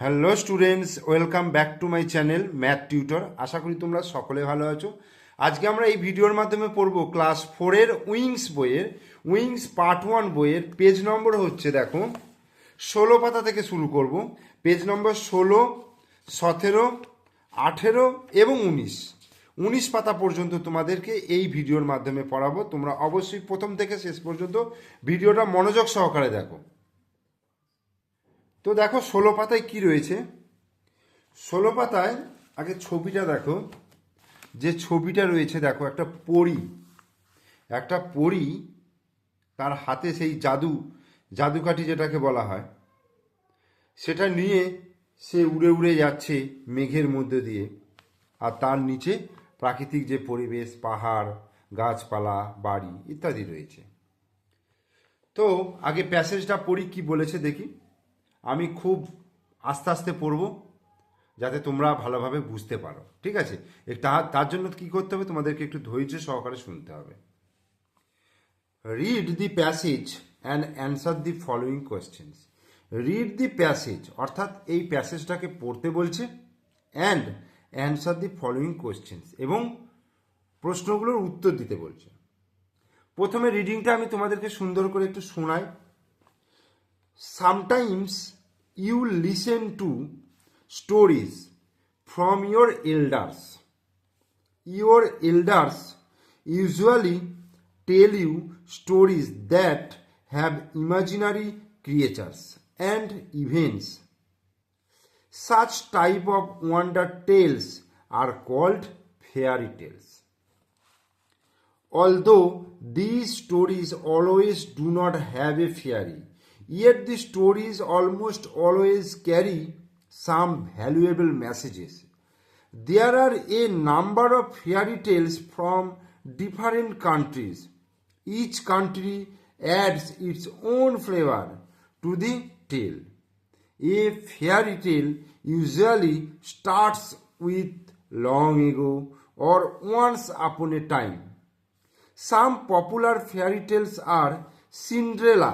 Hello students, welcome back to my channel math tutor. আশা করি তোমরা সকলে ভালো আছো। আজকে আমরা এই ভিডিওর মাধ্যমে পড়ব ক্লাস 4-এর উইংস পার্ট 1 বইয়ের পেজ নম্বর হচ্ছে, দেখো 16 পাতা থেকে শুরু করব। পেজ নম্বর 16, 17, 18 এবং 19 পাতা পর্যন্ত তোমাদেরকে এই ভিডিওর মাধ্যমে পড়াবো। তোমরা অবশ্যই প্রথম থেকে শেষ পর্যন্ত ভিডিওটা মনোযোগ সহকারে দেখো। তো দেখো 16 পাতায় কি রয়েছে। 16 পাতায় আগে ছবিটা দেখো। যে ছবিটা রয়েছে দেখো, একটা পরী তার হাতে সেই জাদুকাঠি যেটাকে বলা হয়, সেটা নিয়ে সে উড়ে উড়ে যাচ্ছে মেঘের মধ্যে দিয়ে। আর তার নিচে প্রাকৃতিক যে পরিবেশ, পাহাড়, গাছপালা, বাড়ি ইত্যাদি রয়েছে। তো আগে প্যাসেজটা পড়ি, কি বলেছে দেখি। আমি খুব আস্তে আস্তে পড়ব যাতে তোমরা ভালোভাবে বুঝতে পারো, ঠিক আছে? তার জন্য কি করতে হবে, তোমাদেরকে একটু ধৈর্য সহকারে শুনতে হবে। Read the passage and answer the following questions. Read the passage অর্থাৎ এই প্যাসেজটাকে পড়তে বলছে, and answer the following questions এবং প্রশ্নগুলোর উত্তর দিতে বলছে। প্রথমে রিডিংটা আমি তোমাদেরকে সুন্দর করে একটু শোনাই। Sometimes you listen to stories from your elders. Your elders usually tell you stories that have imaginary creatures and events. Such type of wonder tales are called fairy tales. Although these stories always do not have a fairy, yet the stories almost always carry some valuable messages. There are a number of fairy tales from different countries. Each country adds its own flavor to the tale. A fairy tale usually starts with long ago or once upon a time. Some popular fairy tales are Cinderella,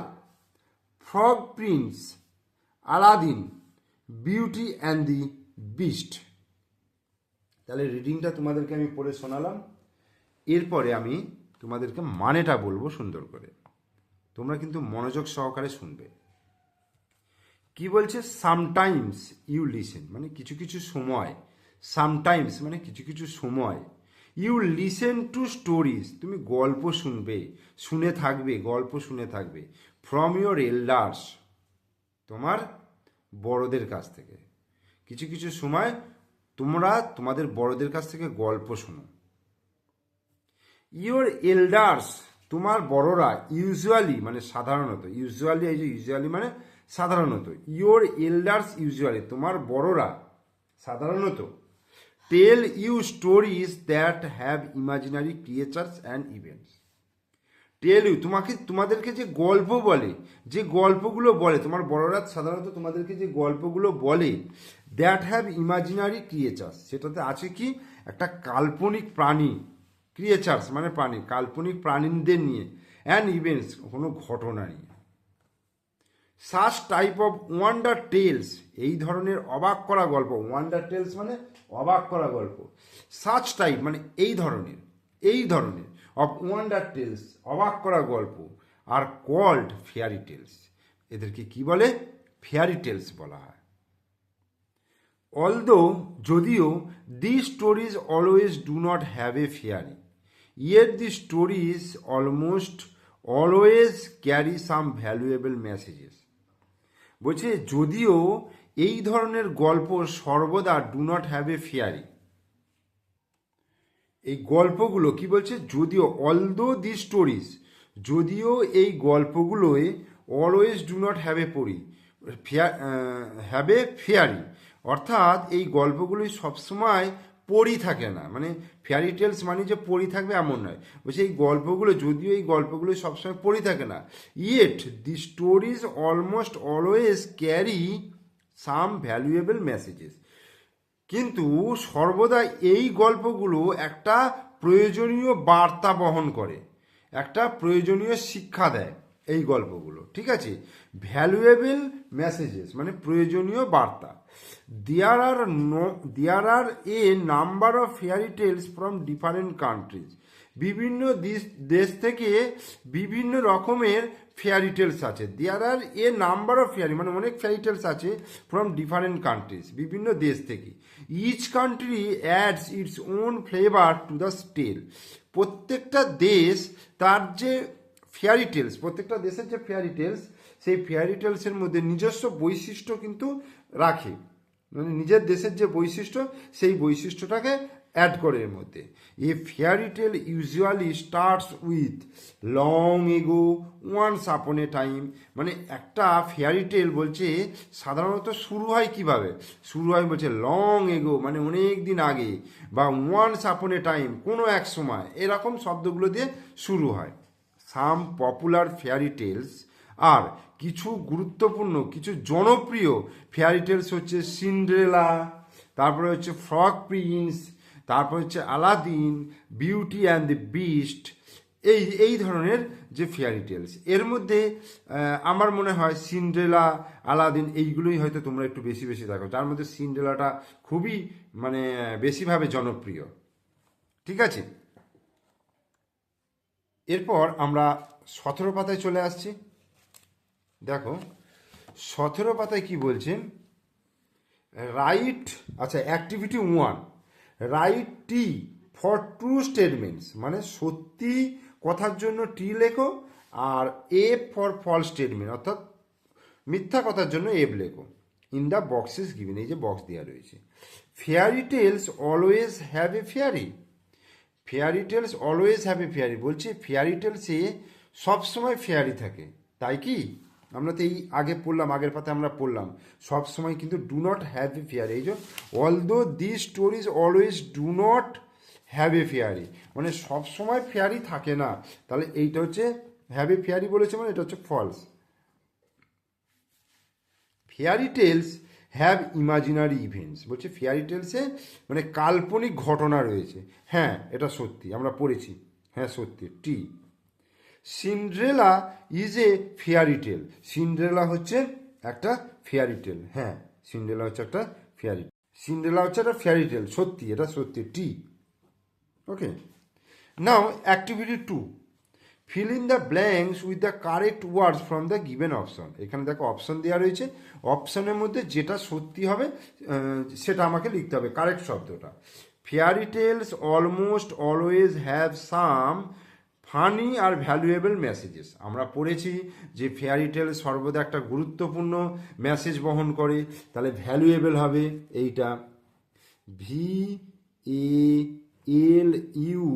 Frog Prince, Aladdin, Beauty and the Beast. তাহলে রিডিংটা তোমাদেরকে আমি পড়ে শোনালাম। এরপরে আমি তোমাদেরকে মানেটা বলবো সুন্দর করে। তোমরা কিন্তু মনোযোগ সহকারে শুনবে। কি বলছে? সামটাইমস ইউ লিসেন মানে কিছু কিছু সময়, সামটাইমস মানে কিছু কিছু সময়, ইউ লিসেন টু স্টোরিজ তুমি গল্প শুনে থাকবে ফ্রম ইয়োর এল্ডার্স তোমার বড়দের কাছ থেকে। কিছু কিছু সময় তোমরা তোমাদের বড়দের কাছ থেকে গল্প শোনো। ইয়োর এল্ডার্স তোমার বড়রা, ইউজুয়ালি মানে সাধারণত, ইউজুয়ালি মানে সাধারণত, ইয়োর এল্ডার্স ইউজুয়ালি তোমার বড়রা সাধারণত tell you stories that have imaginary creatures and events. Tell you তোমাদেরকে যে গল্প বলে, যে গল্পগুলো বলে তোমার বড়রা সাধারণত তোমাদেরকে যে গল্পগুলো বলে, দ্যাট হ্যাভ ইমাজিনারি ক্রিয়েচার্স সেটাতে আছে কি একটা কাল্পনিক প্রাণী, ক্রিয়েচার্স মানে প্রাণী, কাল্পনিক প্রাণীদের নিয়ে, অ্যান্ড ইভেন্টস কোনো ঘটনা নিয়ে। Such type of wonder tales এই ধরনের অবাক করা গল্প, ওয়ান্ডার টেলস মানে অবাক করা গল্প, সাচ টাইপ মানে এই ধরনের অফ ওয়ান্ডার টেলস অবাক করা গল্প আর কল্ড ফেয়ারি টেলস। এদেরকে কি বলে? ফেয়ারি টেলস বলা হয়। যদিও the stories always do not have a fairy, yet the stories almost always carry some valuable messages. বলছে যদিও এই ধরনের গল্প সর্বদা do not have a fairy, এই গল্পগুলো কি বলছে, যদিও দি স্টোরিজ যদিও এই গল্পগুলোয় always do not have a fairy অর্থাৎ এই গল্পগুলোই সবসময় পড়ি থাকে না, মানে ফেয়ারি টেলস মানে যে পড়ি থাকবে এমন নয়। বলছে এই গল্পগুলো, যদিও এই গল্পগুলো সবসময় পড়ি থাকে না, yet the stories almost always carry some valuable messages, কিন্তু সর্বদা এই গল্পগুলো একটা প্রয়োজনীয় বার্তা বহন করে, একটা প্রয়োজনীয় শিক্ষা দেয়। এই গল্পগুলো, ঠিক আছে। ভ্যালুয়েবল মেসেজেস মানে প্রয়োজনীয় বার্তা। There are a number of fairy tales from different countries. বিভিন্ন দেশ থেকে বিভিন্ন রকমের ফেয়ারি টেলস আছে। There are a number of fairy মানে অনেক ফেয়ারি টেলস আছে ফ্রম ডিফারেন্ট কান্ট্রিজ, বিভিন্ন দেশ থেকে। Each country adds its own flavour to the tale. প্রত্যেকটা দেশ তার যে ফেয়ারি টেলস, প্রত্যেকটা দেশের যে ফেয়ারি টেলস, সেই ফেয়ারি টেলসের মধ্যে নিজস্ব বৈশিষ্ট্য কিন্তু রাখে, মানে নিজের দেশের যে বৈশিষ্ট্য সেই বৈশিষ্ট্যটাকে অ্যাড করে এর মধ্যে। A fairy tale usually starts with long ago once upon a time. মানে একটা ফেয়ারি টেল বলছে সাধারণত শুরু হয় কিভাবে, শুরু হয় বলছে লং এগো মানে অনেক দিন আগে, বা ওয়ান্স আপন এ টাইম কোনো এক সময়, এরকম শব্দগুলো দিয়ে শুরু হয়। সাম পপুলার ফেয়ারি টেলস, আর কিছু গুরুত্বপূর্ণ কিছু জনপ্রিয় ফেয়ারি টেলস হচ্ছে সিন্ড্রেলা, তারপরে হচ্ছে ফ্রগ প্রিন্স, তারপর হচ্ছে Aladdin, beauty and the beast, এই ধরনের যে ফেয়ারি টেলস। এর মধ্যে আমার মনে হয় সিন্ড্রেলা, আলাদিন এইগুলোই হয়তো তোমরা একটু বেশি বেশি দেখো, যার মধ্যে সিন্ড্রেলাটা খুবই মানে বেশিভাবে জনপ্রিয়, ঠিক আছে। এরপর আমরা 17 পাতায় চলে আসছি। দেখো 17 পাতায় কি বলছে, রাইট, আচ্ছা activity 1, write T for true statements মানে সত্যি কথার জন্য টি লেখো, আর এফ ফর ফলস স্টেটমেন্ট অর্থাৎ মিথ্যা কথার জন্য এফ লেখো। ইন দ্য বক্সেস গিভেন, এই যে বক্স দেওয়া রয়েছে। Fairy tales always have a fairy, fairy tales always have a fairy বলছে ফেয়ারি টেলসে সবসময় ফেয়ারি থাকে, তাই কি? আমরা তো এই আগে পড়লাম, আগের পাতে আমরা পড়লাম সবসময় কিন্তু do not have a fairy. এই যে although this stories always do not have a fairy মানে সবসময় ফেয়ারি থাকে না, তাহলে এইটা হচ্ছে হ্যাভ এ ফেয়ারি বলেছে মানে এটা হচ্ছে false. Fairy tales have imaginary events বলছে ফেয়ারি টেলসে মানে কাল্পনিক ঘটনা রয়েছে, হ্যাঁ এটা সত্যি, আমরা পড়েছি, হ্যাঁ সত্যি। টি Cinderella is a fairy tale, Cinderella হচ্ছে একটা ফেয়ারি টেল, হ্যাঁ সিন্ড্রেলা হচ্ছে একটা ফেয়ারি, সিন্ড্রেলা হচ্ছে একটা ফেয়ারি টেল, সত্যি এটা সত্যি। টি okay. Now activity 2, fill in the blanks with the correct words from the given option. এখানে দেখো অপশন দেওয়া রয়েছে, অপশনের মধ্যে যেটা সত্যি হবে সেটা আমাকে লিখতে হবে, কারেক্ট শব্দটা। Fairy tales almost always have some funny আর ভ্যালুয়েবল মেসেজেস। আমরা পড়েছি যে ফেয়ারি টেল সর্বদা একটা গুরুত্বপূর্ণ মেসেজ বহন করে, তাহলে ভ্যালুয়েবল হবে এইটা, V A L U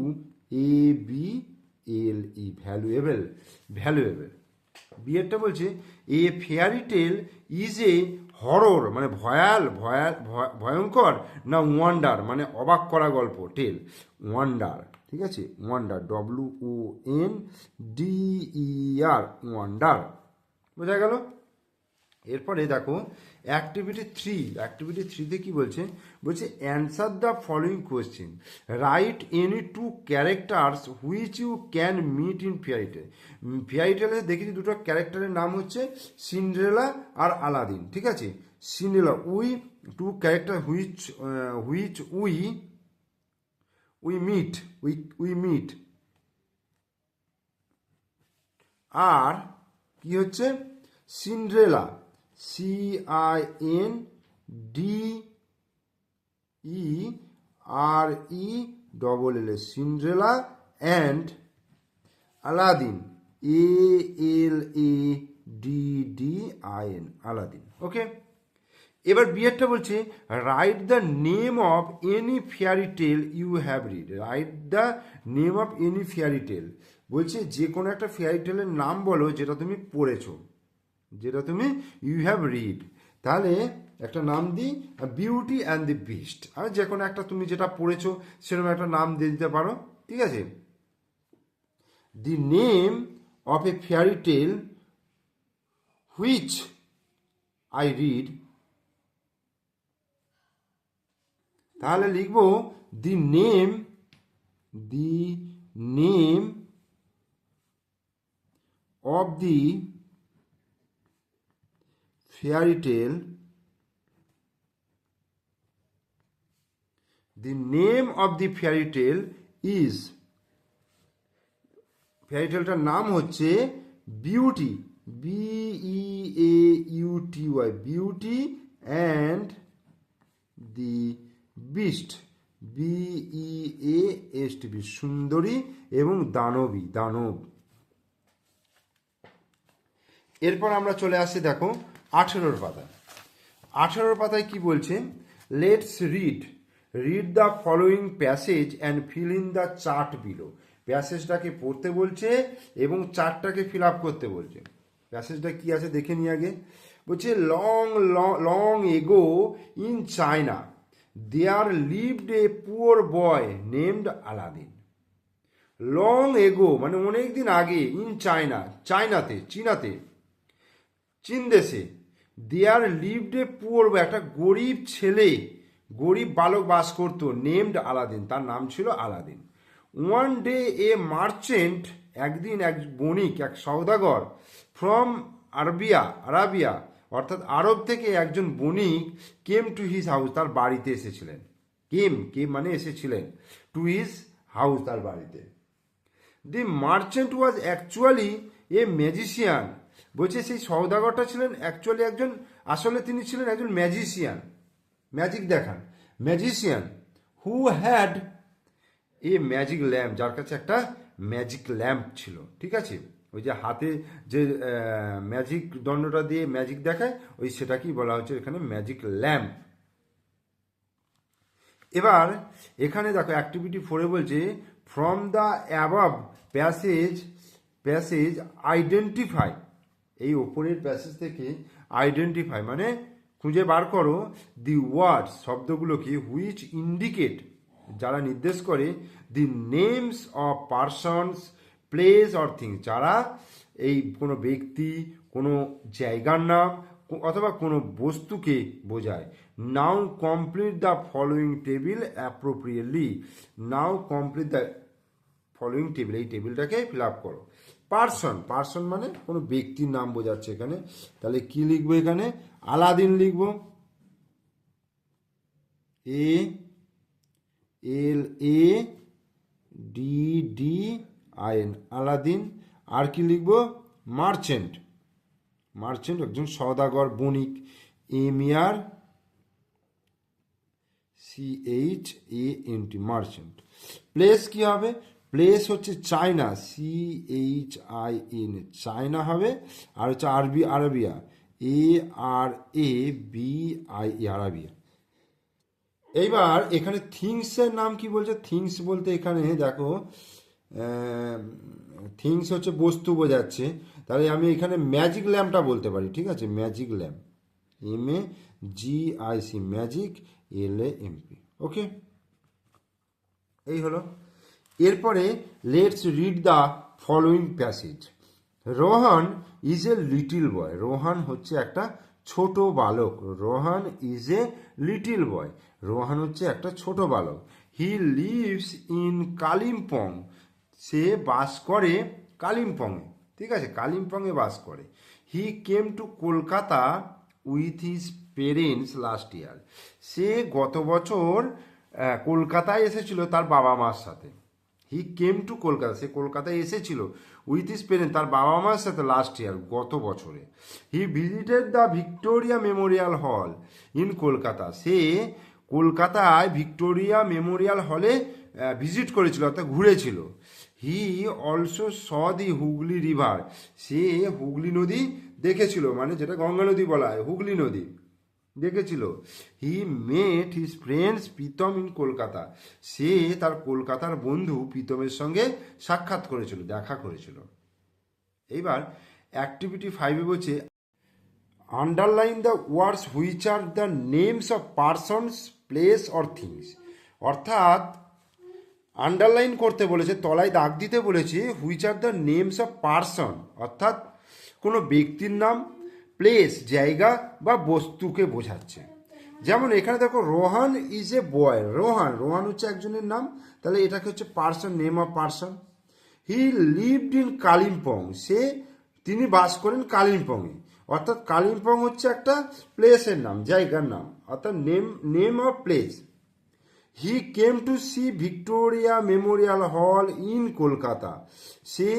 A B L E, valuable, valuable. বিয়েরটা বলছে a fairy tale is a horror মানে ভয়ঙ্কর, না ওয়ান্ডার মানে অবাক করা গল্প, টেল ওয়ান্ডার, ঠিক আছে, ওয়ান্ডার WONDER ওয়ান্ডার, বোঝা গেল। এরপরে দেখো অ্যাক্টিভিটি 3, অ্যাক্টিভিটি 3তে কি বলছে, বলছে answer the following question, write any 2 characters which you can meet in fairy tale. Fairy টেলে দেখেছি দুটো ক্যারেক্টারের নাম হচ্ছে সিন্ড্রেলা আর আলাদিন, ঠিক আছে। Cinderella we 2 character which we meet, আর কি হচ্ছে Cinderella SINDERELLA Cinderella, and Aladdin ALADDIN Aladdin, okay. এবার বিয়েরটা বলছে write the name of any fairy tale you have read, write the name of any fairy tale বলছে যে কোনো একটা ফেয়ারি টেলের নাম বলো যেটা তুমি পড়েছো, যেটা তুমি ইউ হ্যাভ রিড। তাহলে একটা নাম দিই বিউটি অ্যান্ড দি বিস্ট, আর যে কোনো একটা তুমি যেটা পড়েছো সেরকম একটা নাম দিয়ে দিতে পারো, ঠিক আছে। The name of A fairy tell which I read, তাহলে লিখবো the name of the fairy tale, the name of the fairy tale is, fairy টেলটার নাম হচ্ছে beauty, BEAUTY, beauty and the beast, BEAST, সুন্দরী এবং দানবী, দানব। এরপর আমরা চলে আসছি দেখো 18 পাতায়। 18 পাতায় কি বলছে, let's read the following passage and fill in the chart below. প্যাসেজটাকে পড়তে বলছে এবং চার্টটাকে ফিল আপ করতে বলছে। প্যাসেজটা কি আছে দেখে নিই আগে। বলছে long long ago in China there lived a poor boy named Aladdin. Long ago মানে অনেক দিন আগে, ইন চায়না চায়নাতে, চীন দেশে, দেয়ার লিভড এ পুয়ার বয় একটা গরিব ছেলে, গরিব বালক বাস করতো, নেমড আলাদিন তার নাম ছিল আলাদিন। ওয়ান ডে এ মার্চেন্ট একদিন এক বণিক, এক সওদাগর, ফ্রম আরাবিয়া অর্থাৎ আরব থেকে একজন বণিক, কেম টু হিজ হাউস তার বাড়িতে এসেছিলেন। কেম মানে এসেছিলেন, টু হিজ হাউস তার বাড়িতে। The merchant was actually a magician. বলছে সেই সওদাগরটা ছিলেন অ্যাকচুয়ালি একজন, আসলে তিনি ছিলেন একজন ম্যাজিশিয়ান, ম্যাজিক দেখান, magician, who had a magic lamp, যার কাছে একটা ম্যাজিক ল্যাম্প ছিল। ঠিক আছে, ওই যে হাতে যে ম্যাজিক দণ্ডটা দিয়ে ম্যাজিক দেখায়, ওই সেটাকেই বলা হচ্ছে এখানে ম্যাজিক ল্যাম্প। এবার এখানে দেখো অ্যাক্টিভিটি 4 বলছে from the above passage identify, এই ওপরের প্যাসেজ থেকে আইডেন্টিফাই মানে খুঁজে বার করো, দি ওয়ার্ডস শব্দগুলোকে, হুইচ ইন্ডিকেট যারা নির্দেশ করে, the names of persons, place or things যারা এই কোনো ব্যক্তি, কোনো জায়গার নাম অথবা কোনো বস্তুকে বোঝায়। Now complete the following table appropriately, now complete the following table, এই টেবিলটাকে ফিল আপ করো। পার্সন মানে কোনো ব্যক্তির নাম বোঝাচ্ছে এখানে, তাহলে কি লিখবো এখানে, আলাদিন লিখবো, ALADDIN, আলাদিন। আর কি লিখবো, মার্চেন্ট একজন সওদাগর, বণিক, MERCHANT, মার্চেন্ট। প্লেস কি হবে, প্লেস হচ্ছে চায়না, CHIN, চায়না হবে। আর হচ্ছে আরাবিয়া, ARABIA, আরাবিয়া। এইবার এখানে থিংসের নাম কি বলছে, থিংস বলতে এখানে দেখো থিংস হচ্ছে বস্তু বোঝাচ্ছে, তাহলে আমি এখানে ম্যাজিক ল্যাম্পটা বলতে পারি। ঠিক আছে, magic lamp, MAGIC, magic, LAMP। Okay, এই হলো। এরপরে let's read the following passage. Rohan is a little boy, Rohan হচ্ছে একটা ছোট বালক, Rohan is a little boy, Rohan হচ্ছে একটা ছোট বালক। হি লিভস ইন কালিম্পং, সে বাস করে কালিম্পংয়ে। ঠিক আছে, কালিম্পংয়ে বাস করে। He came to Kolkata with his parents last year, সে গত বছর কলকাতায় এসেছিল তার বাবা মার সাথে। হি কেম টু কলকাতা, সে কলকাতায় এসেছিল উইথ হিজ পেরেন্টস তার বাবা মার সাথে লাস্ট ইয়ার, গত বছরে। He visited the Victoria Memorial Hall in Kolkata, সে কলকাতায় ভিক্টোরিয়া মেমোরিয়াল হলে ভিজিট করেছিল অর্থাৎ ঘুরেছিল। He also saw the Hooghly river, সে হুগলি নদী দেখেছিল, মানে যেটা গঙ্গা নদী বলা হয়, হুগলি নদী দেখেছিল। He met his friends Pritam in Kolkata, সে তার কলকাতার বন্ধু প্রীতমের সঙ্গে সাক্ষাৎ করেছিল, দেখা করেছিল। এইবার অ্যাক্টিভিটি 5 বলছে underline the words which are the names of persons, place or things, অর্থাৎ আন্ডারলাইন করতে বলেছে, তলায় দাগ দিতে বলেছে, which are the names of person অর্থাৎ কোনো ব্যক্তির নাম, প্লেস জায়গা বা বস্তুকে বোঝাচ্ছে। যেমন এখানে দেখো Rohan is a boy, Rohan হচ্ছে একজনের নাম, তাহলে এটাকে হচ্ছে person, name of person. He lived in Kalimpong, সে তিনি বাস করেন কালিম্পংয়ে। অর্থাৎ কালিম্পং হচ্ছে একটা প্লেসের নাম, জায়গার নাম, অর্থাৎ name of place. He came to see Victoria Memorial Hall in Kolkata. সে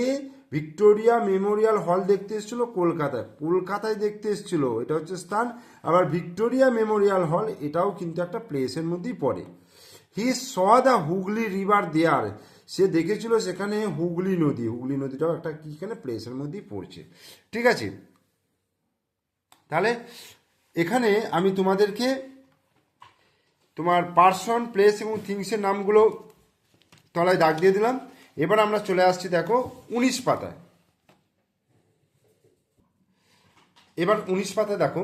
ভিক্টোরিয়া মেমোরিয়াল হল দেখতে এসেছিল কলকাতায় দেখতে এসেছিল, এটা হচ্ছে স্থান। আবার ভিক্টোরিয়া মেমোরিয়াল হল এটাও কিন্তু একটা প্লেসের মধ্যেই পড়ে। He saw the Hooghly river there. সে দেখেছিল সেখানে হুগলি নদীটাও একটা কি এখানে প্লেসের মধ্যেই পড়ছে। ঠিক আছে, তাহলে এখানে আমি তোমাদেরকে তোমার পার্সন, প্লেস এবং থিংসের নামগুলো তলায় দাগ দিয়ে দিলাম। এবার আমরা চলে আসছি দেখো 19 পাতায়। এবার 19 পাতায় দেখো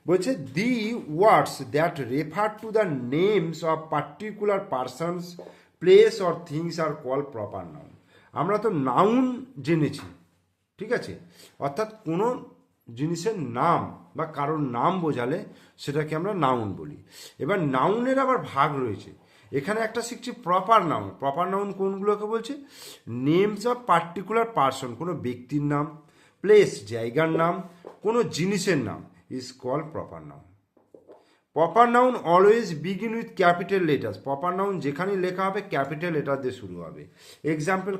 বলছে the words that refer to the names of particular persons, place or things are called proper noun. আমরা তো নাউন জেনেছি, ঠিক আছে, অর্থাৎ কোনো জিনিসের নাম বা কারোর নাম বোঝালে সেটাকে আমরা নাউন বলি। এবার নাউনের আবার ভাগ রয়েছে, এখানে একটা শিখছি প্রপার নাউন। প্রপার নাউন কোনগুলোকে বলছে? নেমস অফ পার্টিকুলার পার্সন, কোনো ব্যক্তির নাম, প্লেস জায়গার নাম, কোনো জিনিসের নাম is call proper noun. Proper noun always begin with capital letters. Proper noun যেখানেই লেখা হবে ক্যাপিটাল লেটার দিয়ে শুরু হবে। এক্সাম্পল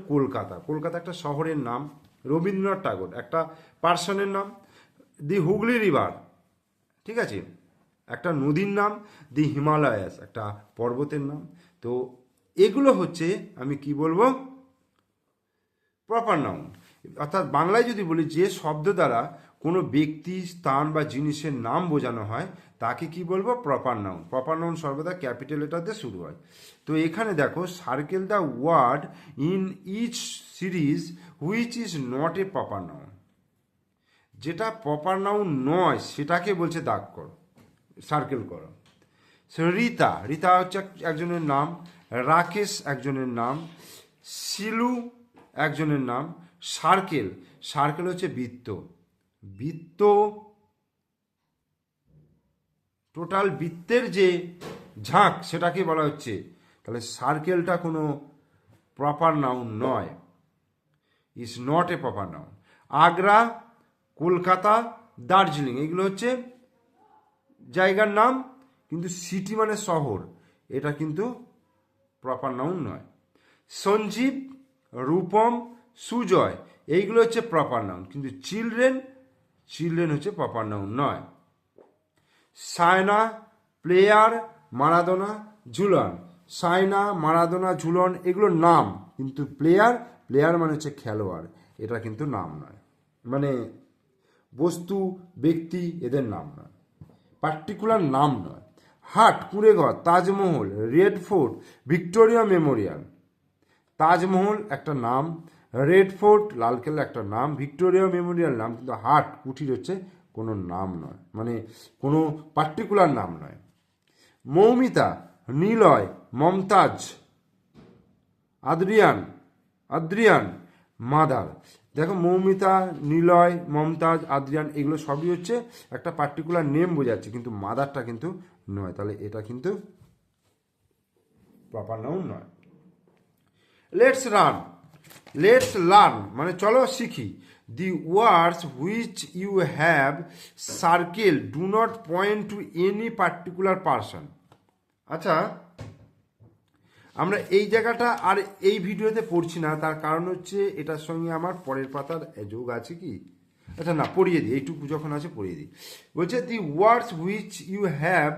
কলকাতা একটা শহরের নাম, রবীন্দ্রনাথ ঠাকুর একটা পার্সনের নাম, দি হুগলি রিভার, ঠিক আছে, একটা নদীর নাম, দি হিমালয়াস একটা পর্বতের নাম। তো এগুলো হচ্ছে আমি কি বলবো, প্রপার নাউন। অর্থাৎ বাংলায় যদি বলি যে শব্দ দ্বারা কোনো ব্যক্তি, স্থান বা জিনিসের নাম বোঝানো হয় তাকে কি বলবো? Proper noun. প্রপার নাউন সর্বদা ক্যাপিটাল লেটার দিয়ে শুরু হয়। তো এখানে দেখো circle the word in each series which is not a proper noun. যেটা প্রপার নাউন নয় সেটাকে বলছে দাগ করো, সার্কেল করো। রীতা হচ্ছে একজনের নাম, রাকেশ একজনের নাম, শিলু একজনের নাম। সার্কেল হচ্ছে বৃত্ত, টোটাল বৃত্তের যে ঝাঁক সেটাকে বলা হচ্ছে। তাহলে সার্কেলটা কোনো প্রপার নাউন নয়, is not a proper noun. Agra, Kolkata, Darjeeling এগুলো হচ্ছে জায়গার নাম, কিন্তু সিটি মানে শহর, এটা কিন্তু প্রপার নাউন নয়। সঞ্জীব, রূপম, সুজয় এইগুলো হচ্ছে প্রপার নাউন, কিন্তু চিলড্রেন হচ্ছে প্রপার নাউন নয়। সায়না, প্লেয়ার, মারাদোনা, ঝুলন এগুলো নাম, কিন্তু প্লেয়ার মানে হচ্ছে খেলোয়াড়, এটা কিন্তু নাম নয়, মানে বস্তু ব্যক্তি এদের নাম নয়, পার্টিকুলার নাম নয়। হাট, কুঁড়েঘর, Taj Mahal, red fort, Victoria Memorial. Taj Mahal একটা নাম, রেড ফোর্ট লালকেল্লা একটা নাম, ভিক্টোরিয়া মেমোরিয়াল নাম, কিন্তু হাট কুঠির হচ্ছে কোনো নাম নয়, মানে কোনো পার্টিকুলার নাম নয়। Moumita, Niloy, Mumtaz, Adrian, mother. দেখো মৌমিতা, নিলয়, মমতাজ, আদ্রিয়ান এগুলো সবই হচ্ছে একটা পার্টিকুলার নেম বোঝাচ্ছে, কিন্তু মাদারটা কিন্তু নয়, তাহলে এটা কিন্তু প্রপার নাউন নয়। লেটস লার্ন মানে চলো শিখি। The words which you have circle do not point to any particular person. আচ্ছা, আমরা এই জায়গাটা আর এই ভিডিওতে পড়ছি না, তার কারণ হচ্ছে এটার সঙ্গে আমার পরের পাতার যোগ আছে কি। আচ্ছা না, পড়িয়ে দিই, এইটুকু যখন আছে পড়িয়ে দিই। বলছে the words which you have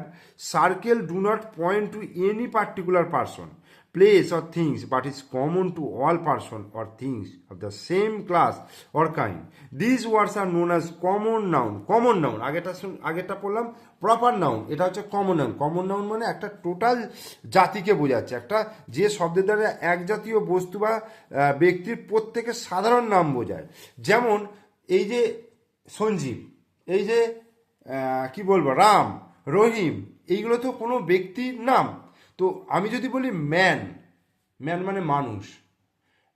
circle do not point to any particular person, place or things but is common to all person or things of the same class or kind. These words are known as common noun. আগেটা পড়লাম proper noun, এটা হচ্ছে common noun মানে একটা total জাতিকে বোঝাচ্ছে, একটা যে শব্দের দ্বারা এক জাতীয় বস্তু বা ব্যক্তির প্রত্যেকের সাধারণ নাম বোঝায়। যেমন এই যে সঞ্জীব, এই যে কি বলবো, রাম, রহিম, এইগুলো তো কোনো ব্যক্তির নাম। তো আমি যদি বলি ম্যান মানে মানুষ,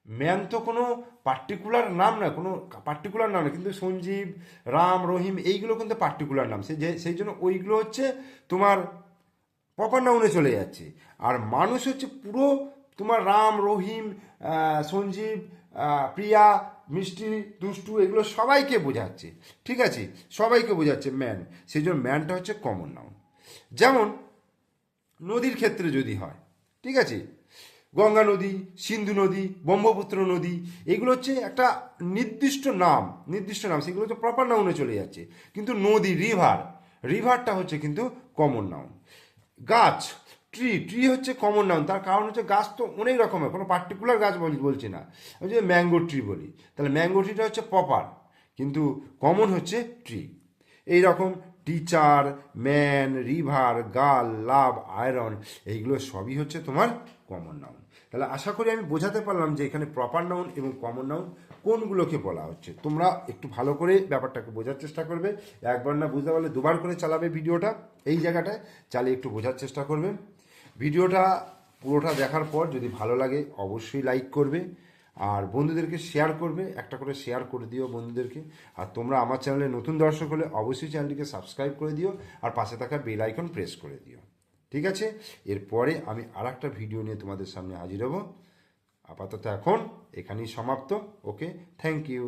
ম্যান তো কোনো পার্টিকুলার নাম নয়, কিন্তু সঞ্জীব, রাম, রহিম এইগুলো কিন্তু পার্টিকুলার নাম, সেই জন্য ওইগুলো হচ্ছে তোমার প্রপার নাউনে চলে যাচ্ছে। আর মানুষ হচ্ছে পুরো তোমার রাম, রহিম, সঞ্জীব, প্রিয়া, মিষ্টি, দুষ্টু, এগুলো সবাইকে বোঝাচ্ছে, ঠিক আছে, সবাইকে বোঝাচ্ছে ম্যান। সেই জন্য ম্যানটা হচ্ছে কমন নাউন। যেমন নদীর ক্ষেত্রে যদি হয়, ঠিক আছে, গঙ্গা নদী, সিন্ধু নদী, ব্রহ্মপুত্র নদী, এগুলো হচ্ছে একটা নির্দিষ্ট নাম, সেগুলো হচ্ছে প্রপার নাউনে চলে যাচ্ছে। কিন্তু নদী, রিভারটা হচ্ছে কিন্তু কমন নাউন। গাছ, ট্রি হচ্ছে কমন নাউন, তার কারণ হচ্ছে গাছ তো অনেক রকমের, কোনো পার্টিকুলার গাছ বলছি না। আমি যদি ম্যাঙ্গো ট্রি বলি, তাহলে ম্যাঙ্গো ট্রিটা হচ্ছে প্রপার, কিন্তু কমন হচ্ছে ট্রি। এইরকম টিচার, ম্যান, রিভার, গার্ল, লাভ, আয়রন, এইগুলো সবই হচ্ছে তোমার কমন নাউন। তাহলে আশা করি আমি বোঝাতে পারলাম যে এখানে প্রপার নাউন এবং কমন নাউন কোনগুলোকে বলা হচ্ছে। তোমরা একটু ভালো করে ব্যাপারটাকে বোঝার চেষ্টা করবে। একবার না বুঝতে পারলে দুবার করে চালাবে ভিডিওটা, এই জায়গাটায় চালিয়ে একটু বোঝার চেষ্টা করবে। ভিডিওটা পুরোটা দেখার পর যদি ভালো লাগে অবশ্যই লাইক করবে, আর বন্ধুদেরকে শেয়ার করবে, একটা করে শেয়ার করে দিও বন্ধুদেরকে। আর তোমরা আমার চ্যানেলে নতুন দর্শক হলে অবশ্যই চ্যানেলটিকে সাবস্ক্রাইব করে দিও, আর পাশে থাকা বেল আইকন প্রেস করে দিও, ঠিক আছে। এরপরে আমি আর একটা ভিডিও নিয়ে তোমাদের সামনে হাজির হব। আপাতত এখন এখানেই সমাপ্ত। ওকে, থ্যাংক ইউ।